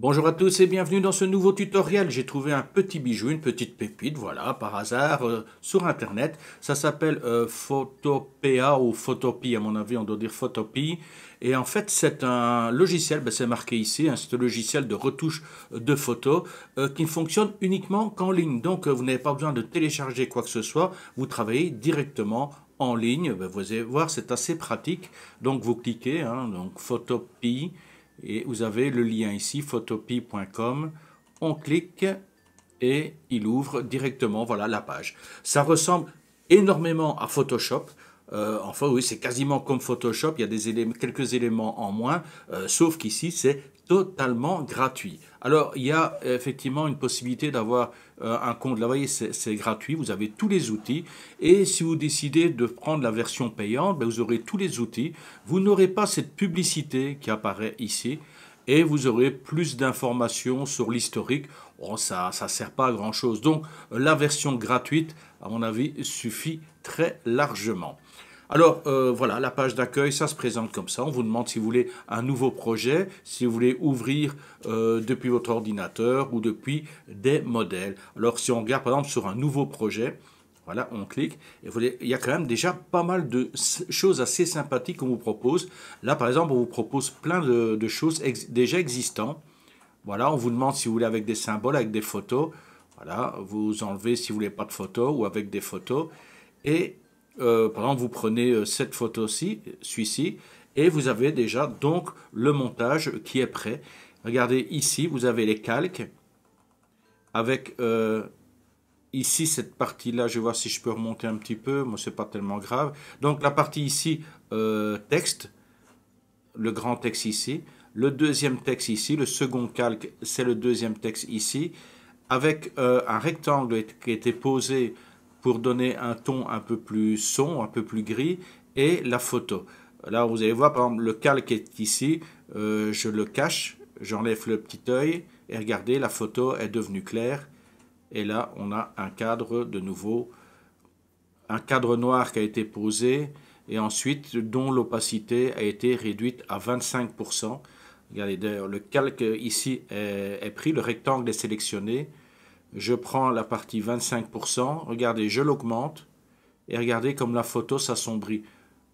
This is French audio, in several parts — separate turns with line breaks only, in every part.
Bonjour à tous et bienvenue dans ce nouveau tutoriel. J'ai trouvé un petit bijou, une petite pépite, voilà, par hasard, sur internet. Ça s'appelle Photopea ou Photopea, à mon avis, on doit dire Photopea. Et en fait, c'est un logiciel, c'est marqué ici, hein, c'est un logiciel de retouche de photos qui ne fonctionne uniquement qu'en ligne. Donc, vous n'avez pas besoin de télécharger quoi que ce soit, vous travaillez directement en ligne. Vous allez voir, c'est assez pratique. Donc, vous cliquez, hein, donc Photopea. Et vous avez le lien ici, photopea.com. On clique et il ouvre directement, voilà, la page. Ça ressemble énormément à Photoshop. Enfin, oui, c'est quasiment comme Photoshop. Il y a quelques éléments en moins, sauf qu'ici, c'est totalement gratuit. Alors, il y a effectivement une possibilité d'avoir un compte. Là, vous voyez, c'est gratuit. Vous avez tous les outils. Et si vous décidez de prendre la version payante, vous aurez tous les outils. Vous n'aurez pas cette publicité qui apparaît ici. Et vous aurez plus d'informations sur l'historique. Oh, ça ne sert pas à grand chose. Donc, la version gratuite, à mon avis, suffit très largement. Alors, voilà, la page d'accueil, ça se présente comme ça. On vous demande si vous voulez un nouveau projet, si vous voulez ouvrir depuis votre ordinateur ou depuis des modèles. Alors, si on regarde par exemple sur un nouveau projet, voilà, on clique. Et il y a quand même déjà pas mal de choses assez sympathiques qu'on vous propose. Là, par exemple, on vous propose plein de choses déjà existantes. Voilà, on vous demande si vous voulez avec des symboles, avec des photos. Voilà, vous enlevez si vous voulez pas de photos ou avec des photos. Et par exemple, vous prenez cette photo-ci, celui-ci, et vous avez déjà donc le montage qui est prêt. Regardez ici, vous avez les calques avec ici cette partie-là. Je vais voir si je peux remonter un petit peu. Moi, c'est pas tellement grave. Donc la partie ici texte, le grand texte ici, le deuxième texte ici, le second calque, c'est le deuxième texte ici, avec un rectangle qui a été posé pour donner un ton un peu plus sombre, un peu plus gris, et la photo. Là, vous allez voir, par exemple, le calque est ici, je le cache, j'enlève le petit œil, et regardez, la photo est devenue claire, et là, on a un cadre de nouveau, un cadre noir qui a été posé, et ensuite, dont l'opacité a été réduite à 25%. Regardez, d'ailleurs, le calque ici est pris, le rectangle est sélectionné, je prends la partie 25%, regardez, je l'augmente, et regardez comme la photo s'assombrit.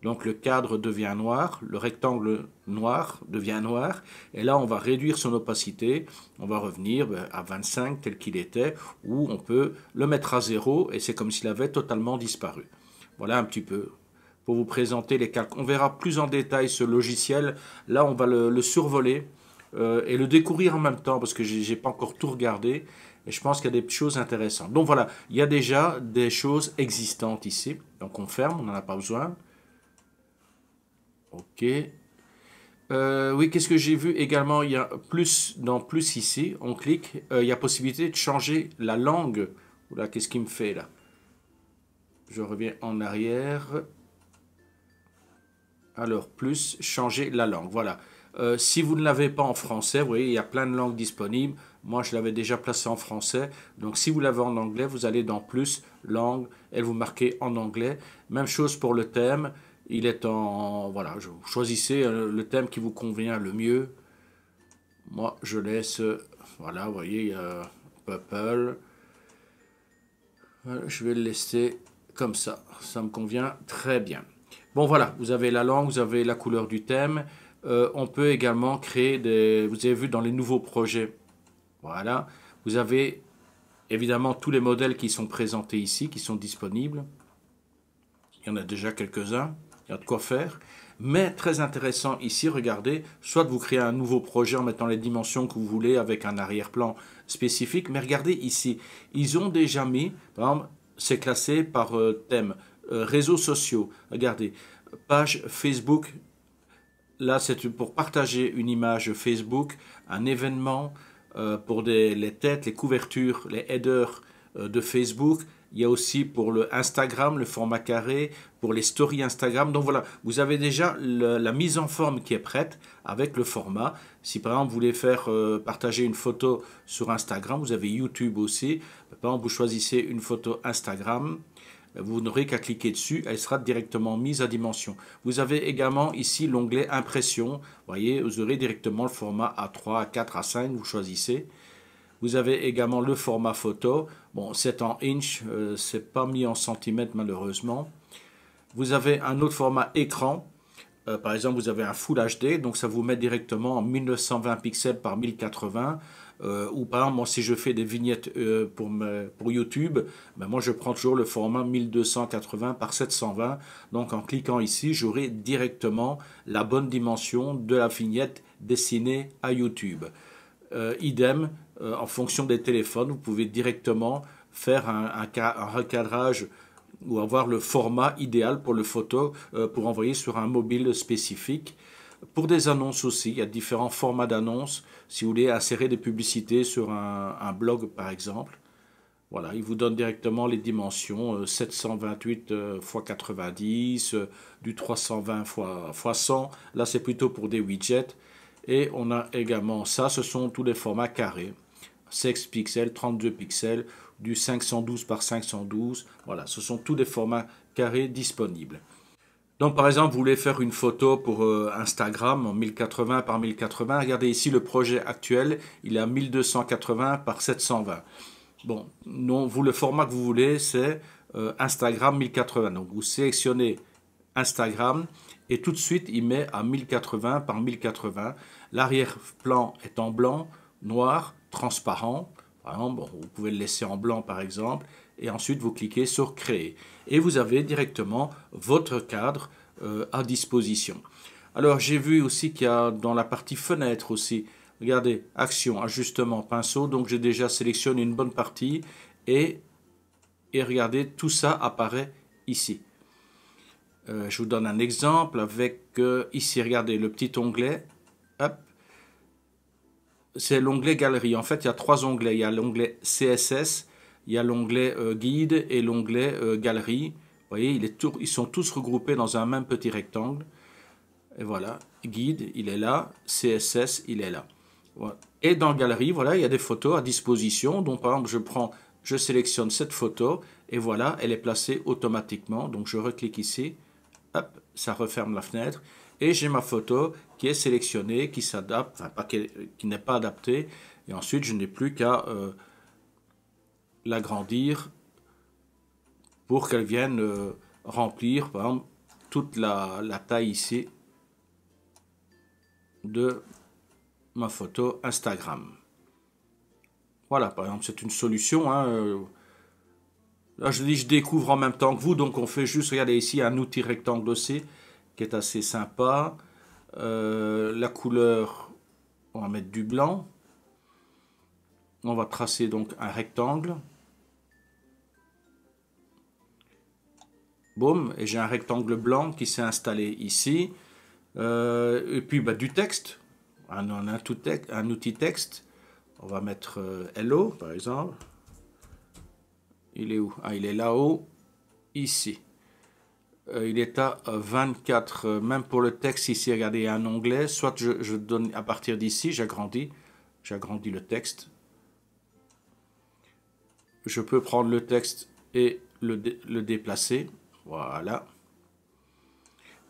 Donc le cadre devient noir, le rectangle noir devient noir, et là on va réduire son opacité, on va revenir à 25 tel qu'il était, ou on peut le mettre à 0, et c'est comme s'il avait totalement disparu. Voilà un petit peu pour vous présenter les calques. On verra plus en détail ce logiciel, là on va le survoler, et le découvrir en même temps, parce que je n'ai pas encore tout regardé, et je pense qu'il y a des choses intéressantes. Donc voilà, il y a déjà des choses existantes ici. Donc on ferme, on n'en a pas besoin. Ok. Oui, qu'est-ce que j'ai vu également? Il y a plus, dans plus ici, on clique, il y a possibilité de changer la langue. Oula, qu'est-ce qu'il me fait là? Je reviens en arrière. Alors, plus, changer la langue. Voilà. Si vous ne l'avez pas en français, vous voyez, il y a plein de langues disponibles. Moi, je l'avais déjà placé en français. Donc, si vous l'avez en anglais, vous allez dans plus, langue, et vous marquez en anglais. Même chose pour le thème. Il est en... Voilà, choisissez le thème qui vous convient le mieux. Moi, je laisse... Voilà, vous voyez, il y a Purple. Voilà, je vais le laisser comme ça. Ça me convient très bien. Bon, voilà, vous avez la langue, vous avez la couleur du thème. On peut également créer des... Vous avez vu dans les nouveaux projets, voilà, vous avez évidemment tous les modèles qui sont présentés ici, qui sont disponibles. Il y en a déjà quelques-uns, il y a de quoi faire. Mais très intéressant ici, regardez, soit vous créez un nouveau projet en mettant les dimensions que vous voulez avec un arrière-plan spécifique, mais regardez ici, ils ont déjà mis, par exemple, c'est classé par thème, réseaux sociaux, regardez, page Facebook. Là, c'est pour partager une image Facebook, un événement, pour les têtes, les couvertures, les headers de Facebook. Il y a aussi pour le Instagram, le format carré, pour les stories Instagram. Donc voilà, vous avez déjà la mise en forme qui est prête avec le format. Si par exemple vous voulez faire partager une photo sur Instagram, vous avez YouTube aussi. Par exemple, vous choisissez une photo Instagram. vous n'aurez qu'à cliquer dessus, elle sera directement mise à dimension. Vous avez également ici l'onglet impression. Vous voyez, vous aurez directement le format A3, A4, A5, vous choisissez. Vous avez également le format photo. Bon, c'est en inch, c'est pas mis en centimètres malheureusement. Vous avez un autre format écran. Par exemple, vous avez un Full HD, donc ça vous met directement en 1920 pixels par 1080. Ou par exemple, moi, si je fais des vignettes pour YouTube, ben moi je prends toujours le format 1280 par 720. Donc en cliquant ici, j'aurai directement la bonne dimension de la vignette destinée à YouTube. Idem, en fonction des téléphones, vous pouvez directement faire un recadrage ou avoir le format idéal pour le photo pour envoyer sur un mobile spécifique. Pour des annonces aussi, il y a différents formats d'annonces. Si vous voulez insérer des publicités sur un blog par exemple, voilà, il vous donne directement les dimensions 728 x 90, du 320 x 100. Là, c'est plutôt pour des widgets. Et on a également ça, ce sont tous les formats carrés. 16 pixels, 32 pixels, du 512 par 512. Voilà, ce sont tous des formats carrés disponibles. Donc par exemple, vous voulez faire une photo pour Instagram en 1080 par 1080. Regardez ici le projet actuel, il est à 1280 par 720. Bon, non, vous le format que vous voulez, c'est Instagram 1080. Donc vous sélectionnez Instagram et tout de suite il met à 1080 par 1080. L'arrière-plan est en blanc, noir, transparent. Par exemple, bon, vous pouvez le laisser en blanc par exemple. Et ensuite vous cliquez sur créer. Et vous avez directement votre cadre à disposition. Alors j'ai vu aussi qu'il y a dans la partie fenêtre aussi, regardez, action, ajustement, pinceau. Donc j'ai déjà sélectionné une bonne partie et regardez, tout ça apparaît ici. Je vous donne un exemple avec ici, regardez le petit onglet. Hop. C'est l'onglet galerie. En fait, il y a trois onglets. Il y a l'onglet CSS, il y a l'onglet guide et l'onglet galerie. Vous voyez, ils sont tous regroupés dans un même petit rectangle. Et voilà, guide, il est là, CSS, il est là. Voilà. Et dans galerie, voilà, il y a des photos à disposition. Donc, par exemple, je sélectionne cette photo et voilà, elle est placée automatiquement. Donc, je reclique ici, hop, ça referme la fenêtre. Et j'ai ma photo qui est sélectionnée, qui s'adapte, enfin pas qui n'est pas adaptée. Et ensuite, je n'ai plus qu'à l'agrandir pour qu'elle vienne remplir, par exemple, toute la taille ici de ma photo Instagram. Voilà, par exemple, c'est une solution. Hein, là, je dis, je découvre en même temps que vous, donc on fait juste, regardez ici, un outil rectangle aussi, qui est assez sympa. La couleur, on va mettre du blanc. On va tracer donc un rectangle. Boum, et j'ai un rectangle blanc qui s'est installé ici. Et puis bah, du texte, un outil texte. On va mettre Hello par exemple. Il est où? Ah, il est là-haut, ici. Il est à 24, même pour le texte ici, regardez, il y a un onglet. Soit je donne à partir d'ici, j'agrandis le texte. Je peux prendre le texte et le déplacer. Voilà.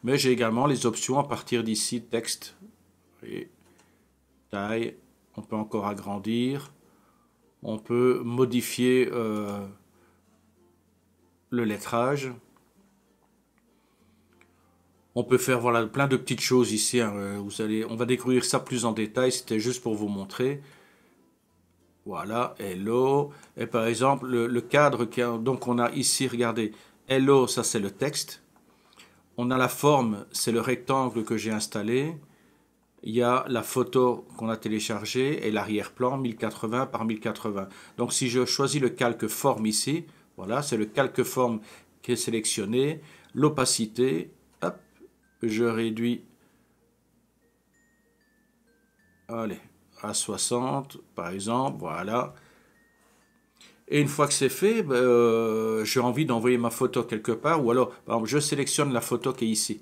Mais j'ai également les options à partir d'ici, texte et taille. On peut encore agrandir. On peut modifier le lettrage. On peut faire voilà, plein de petites choses ici. Hein, on va découvrir ça plus en détail. C'était juste pour vous montrer. Voilà, hello. Et par exemple, le cadre, donc on a ici, regardez, hello, ça c'est le texte. On a la forme, c'est le rectangle que j'ai installé. Il y a la photo qu'on a téléchargée et l'arrière-plan 1080 par 1080. Donc si je choisis le calque forme ici, voilà, c'est le calque forme qui est sélectionné. L'opacité, hop, je réduis, allez, à 60 par exemple, voilà. Et une fois que c'est fait, j'ai envie d'envoyer ma photo quelque part, ou alors, par exemple, je sélectionne la photo qui est ici.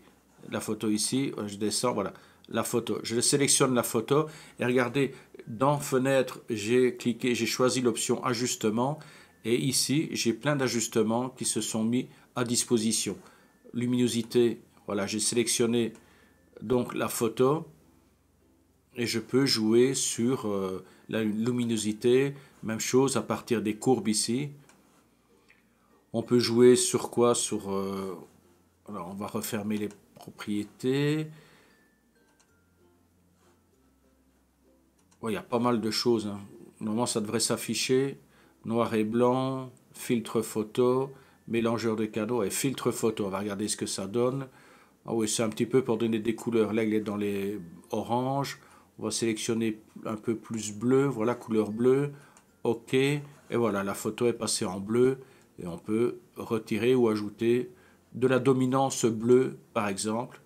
La photo ici, je descends, voilà, la photo. Je sélectionne la photo, et regardez, dans Fenêtre, j'ai choisi l'option Ajustement, Et ici, j'ai plein d'ajustements qui se sont mis à disposition. Luminosité, voilà, j'ai sélectionné donc la photo et je peux jouer sur la luminosité. Même chose à partir des courbes ici. On peut jouer sur quoi? Sur, alors on va refermer les propriétés. Ouais, il y a pas mal de choses, hein. Normalement, ça devrait s'afficher. Noir et blanc, filtre photo, mélangeur de cadeaux et filtre photo. On va regarder ce que ça donne. Ah oui, c'est un petit peu pour donner des couleurs. Là, il est dans les oranges. On va sélectionner un peu plus bleu. Voilà, couleur bleue. OK. Et voilà, la photo est passée en bleu. Et on peut retirer ou ajouter de la dominance bleue, par exemple.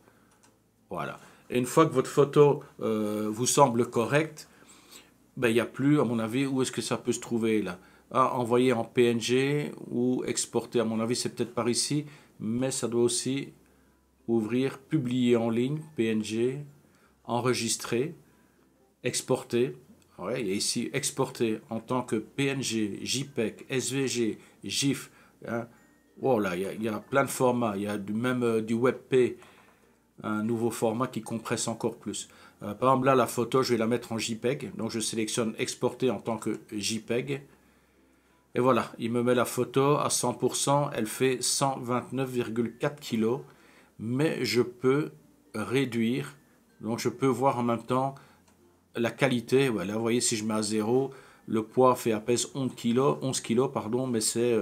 Voilà. Et une fois que votre photo vous semble correcte, ben, il n'y a plus, à mon avis, où est-ce que ça peut se trouver là? Ah, envoyer en PNG ou exporter, à mon avis, c'est peut-être par ici, mais ça doit aussi ouvrir, publier en ligne, PNG, enregistrer, exporter. Ouais, et ici, exporter en tant que PNG, JPEG, SVG, GIF. Hein. Oh là, il y a plein de formats. Il y a même du WebP, un nouveau format qui compresse encore plus. Par exemple, là, la photo, je vais la mettre en JPEG. Donc, je sélectionne exporter en tant que JPEG. Et voilà, il me met la photo à 100%. Elle fait 129,4 kg. Mais je peux réduire. Donc, je peux voir en même temps la qualité. Voilà, vous voyez, si je mets à 0, le poids fait à peine 11 kg, pardon, mais c'est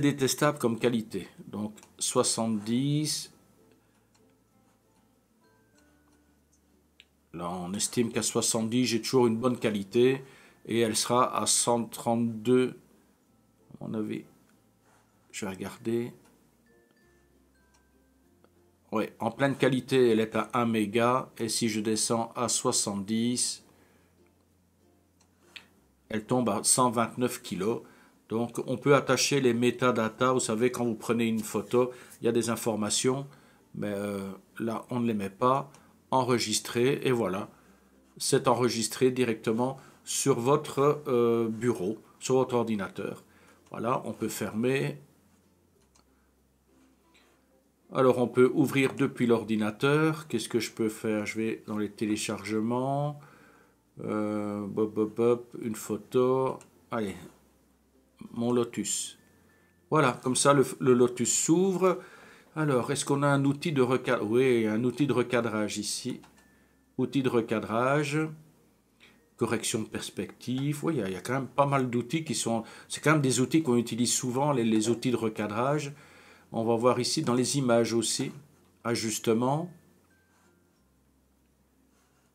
détestable comme qualité. Donc, 70. Là, on estime qu'à 70, j'ai toujours une bonne qualité. Et elle sera à 132. À mon avis, je vais regarder. Oui, en pleine qualité, elle est à 1 méga. Et si je descends à 70, elle tombe à 129 kg. Donc, on peut attacher les métadatas. Vous savez, quand vous prenez une photo, il y a des informations. Mais là, on ne les met pas. Enregistrer. Et voilà. C'est enregistré directement sur votre bureau, sur votre ordinateur. Voilà, on peut fermer. Alors, on peut ouvrir depuis l'ordinateur. Qu'est-ce que je peux faire? Je vais dans les téléchargements. Une photo. Allez, mon Lotus. Voilà, comme ça, le Lotus s'ouvre. Alors, est-ce qu'on a un outil de recadrage? Oui, un outil de recadrage ici. Outil de recadrage. Correction de perspective. Oui, il y a quand même pas mal d'outils qui sont... C'est quand même des outils qu'on utilise souvent, les outils de recadrage. On va voir ici dans les images aussi. Ajustement.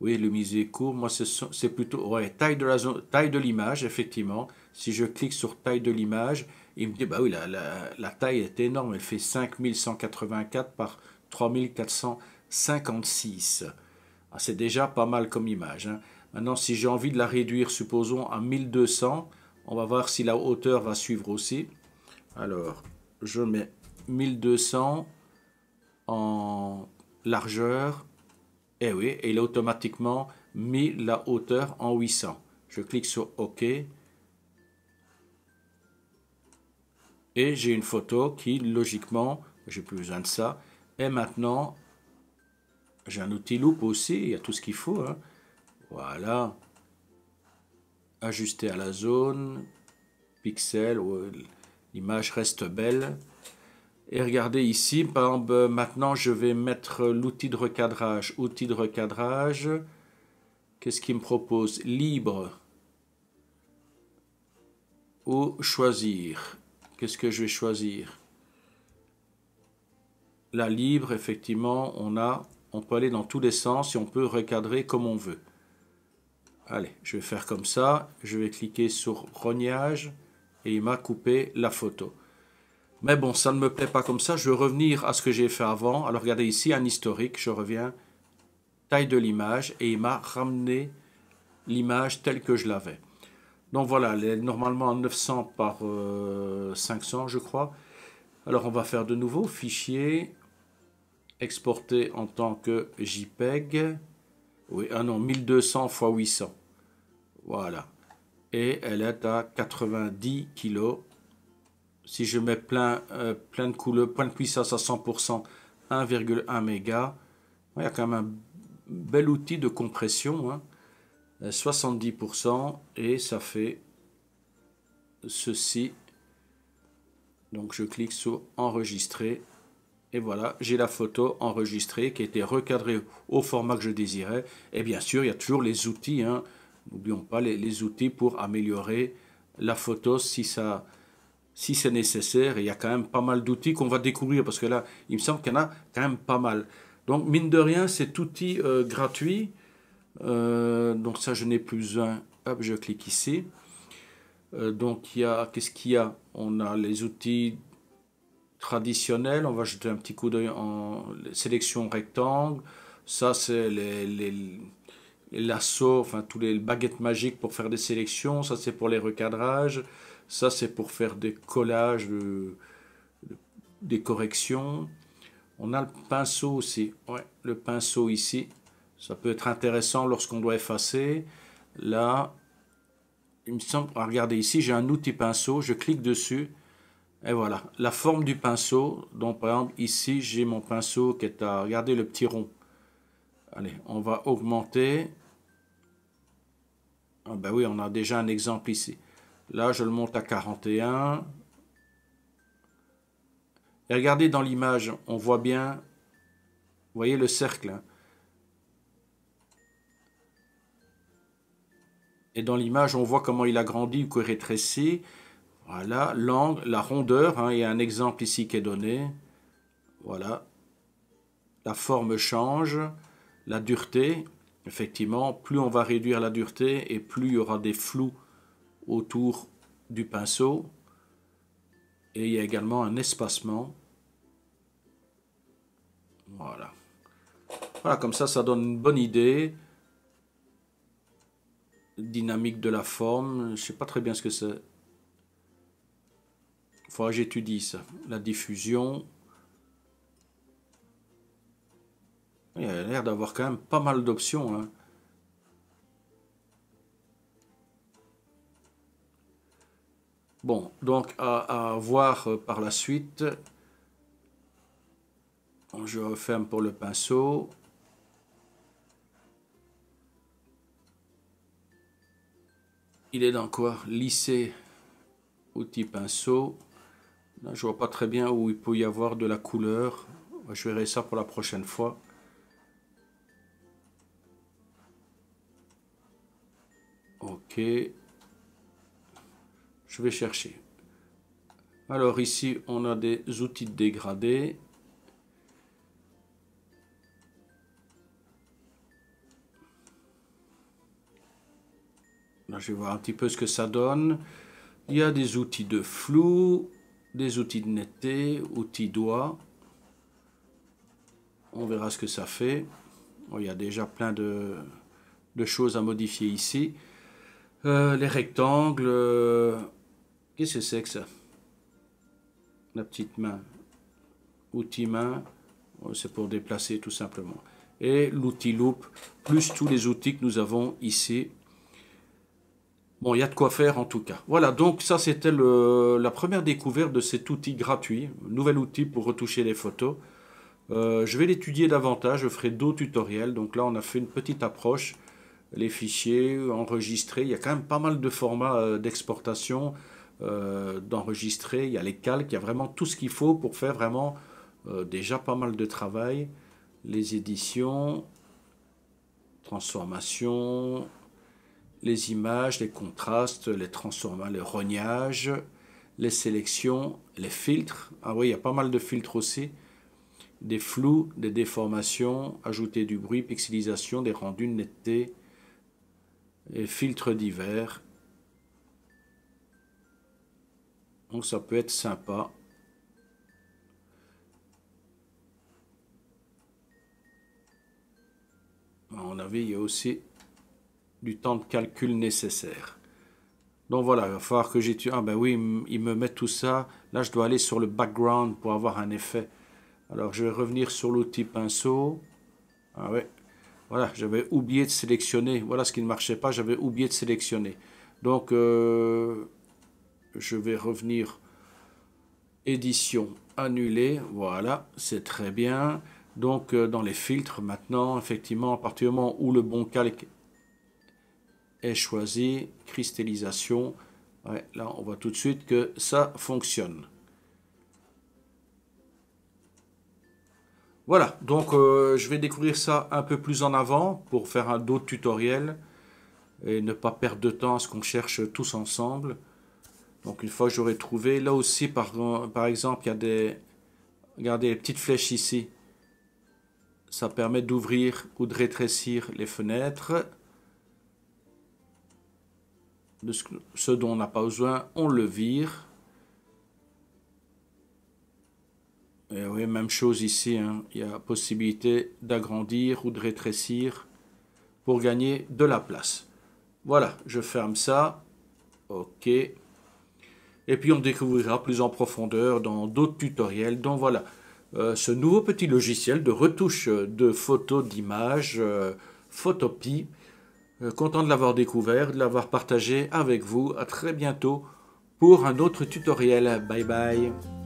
Oui, le musée court. Moi, c'est plutôt... Ouais, taille de l'image, effectivement. Si je clique sur taille de l'image, il me dit, bah oui, la taille est énorme. Elle fait 5184 par 3456. Ah, c'est déjà pas mal comme image, hein. Maintenant, si j'ai envie de la réduire, supposons à 1200, on va voir si la hauteur va suivre aussi. Alors, je mets 1200 en largeur. Et oui, et il a automatiquement mis la hauteur en 800. Je clique sur OK. Et j'ai une photo qui, logiquement, j'ai plus besoin de ça. Et maintenant, j'ai un outil loupe aussi, il y a tout ce qu'il faut, hein. Voilà. Ajuster à la zone. Pixels. L'image reste belle. Et regardez ici, par exemple, maintenant je vais mettre l'outil de recadrage. Outil de recadrage. Qu'est-ce qu'il me propose? Libre. Ou choisir. Qu'est-ce que je vais choisir? La libre, effectivement, on peut aller dans tous les sens et on peut recadrer comme on veut. Allez, je vais faire comme ça. Je vais cliquer sur rognage et il m'a coupé la photo. Mais bon, ça ne me plaît pas comme ça. Je vais revenir à ce que j'ai fait avant. Alors regardez ici, un historique. Je reviens. Taille de l'image et il m'a ramené l'image telle que je l'avais. Donc voilà, elle est normalement à 900 par 500, je crois. Alors on va faire de nouveau. Fichier. Exporter en tant que JPEG. Oui, ah non, 1200 x 800. Voilà. et elle est à 90 kg. Si je mets plein de couleurs, plein de puissance à 100%, 1,1 méga, il y a quand même un bel outil de compression, hein, 70%, et ça fait ceci. Donc je clique sur enregistrer. Et voilà, j'ai la photo enregistrée qui a été recadrée au format que je désirais. Et bien sûr, il y a toujours les outils, hein. N'oublions pas les outils pour améliorer la photo si c'est nécessaire. Et il y a quand même pas mal d'outils qu'on va découvrir parce que là, il me semble qu'il y en a quand même pas mal. Donc, mine de rien, cet outil gratuit, donc ça, je n'ai plus besoin. Hop, je clique ici. Donc, qu'est-ce qu'il y a? On a les outils traditionnel, on va jeter un petit coup d'œil en sélection rectangle. Ça, c'est les lassos, enfin tous les baguettes magiques pour faire des sélections. Ça, c'est pour les recadrages. Ça, c'est pour faire des collages, des corrections. On a le pinceau aussi. Ouais, le pinceau ici. Ça peut être intéressant lorsqu'on doit effacer. Là, il me semble, regardez ici, j'ai un outil pinceau. Je clique dessus. Et voilà, la forme du pinceau. Donc, par exemple, ici, j'ai mon pinceau qui est à... Regardez le petit rond. Allez, on va augmenter. Ah ben oui, on a déjà un exemple ici. Là, je le monte à 41. Et regardez dans l'image, on voit bien... Vous voyez le cercle, hein. Et dans l'image, on voit comment il a grandi ou qu'il rétrécit. Voilà, l'angle, la rondeur, hein, il y a un exemple ici qui est donné. Voilà. La forme change, la dureté, effectivement, plus on va réduire la dureté et plus il y aura des flous autour du pinceau. Et il y a également un espacement. Voilà. Voilà, comme ça donne une bonne idée. Dynamique de la forme, je ne sais pas très bien ce que c'est. Il faudra que j'étudie ça. La diffusion. Il y a l'air d'avoir quand même pas mal d'options, hein. Bon, donc à voir par la suite. Je referme pour le pinceau. Il est dans quoi? Lisser, outil pinceau. Là, je vois pas très bien où il peut y avoir de la couleur. Je verrai ça pour la prochaine fois. Ok. Je vais chercher. Alors ici, on a des outils de dégradé. Là, je vais voir un petit peu ce que ça donne. Il y a des outils de flou, des outils de netteté, outils doigt. On verra ce que ça fait. Bon, il y a déjà plein de choses à modifier ici. Les rectangles. Qu'est-ce que c'est que ça? La petite main. Outil main. C'est pour déplacer tout simplement. Et l'outil loupe, plus tous les outils que nous avons ici. Bon, il y a de quoi faire en tout cas. Voilà, donc ça c'était la première découverte de cet outil gratuit, nouvel outil pour retoucher les photos. Je vais l'étudier davantage, je ferai d'autres tutoriels. Donc là, on a fait une petite approche. Les fichiers enregistrés, il y a quand même pas mal de formats d'exportation, d'enregistrer. Il y a les calques, il y a vraiment tout ce qu'il faut pour faire vraiment déjà pas mal de travail. Les éditions, transformations, les images, les contrastes, les transformations, les rognages, les sélections, les filtres. Ah oui, il y a pas mal de filtres aussi. Des flous, des déformations, ajouter du bruit, pixelisation, des rendus, netteté, et filtres divers. Donc ça peut être sympa. À mon avis, il y a aussi du temps de calcul nécessaire. Donc voilà, il va falloir que j'étudie. Ah ben oui, il me met tout ça. Là, je dois aller sur le background pour avoir un effet. Alors, je vais revenir sur l'outil pinceau. Ah ouais, voilà, j'avais oublié de sélectionner. Voilà ce qui ne marchait pas, j'avais oublié de sélectionner. Donc, je vais revenir édition annulée. Voilà, c'est très bien. Donc, dans les filtres, maintenant, effectivement, à partir du moment où le bon calque est choisi, cristallisation, ouais, là, on voit tout de suite que ça fonctionne. Voilà, donc je vais découvrir ça un peu plus en avant pour faire un d'autres tutoriels et ne pas perdre de temps à ce qu'on cherche tous ensemble. Donc une fois que j'aurai trouvé, là aussi par exemple, il y a des, regardez les petites flèches ici. Ça permet d'ouvrir ou de rétrécir les fenêtres. De ce dont on n'a pas besoin, on le vire. Et oui, même chose ici, hein. Il y a possibilité d'agrandir ou de rétrécir pour gagner de la place. Voilà, je ferme ça. OK. Et puis on découvrira plus en profondeur dans d'autres tutoriels. Donc voilà, ce nouveau petit logiciel de retouche de photos, d'images, Photopea. Content de l'avoir découvert, de l'avoir partagé avec vous. À très bientôt pour un autre tutoriel. Bye bye.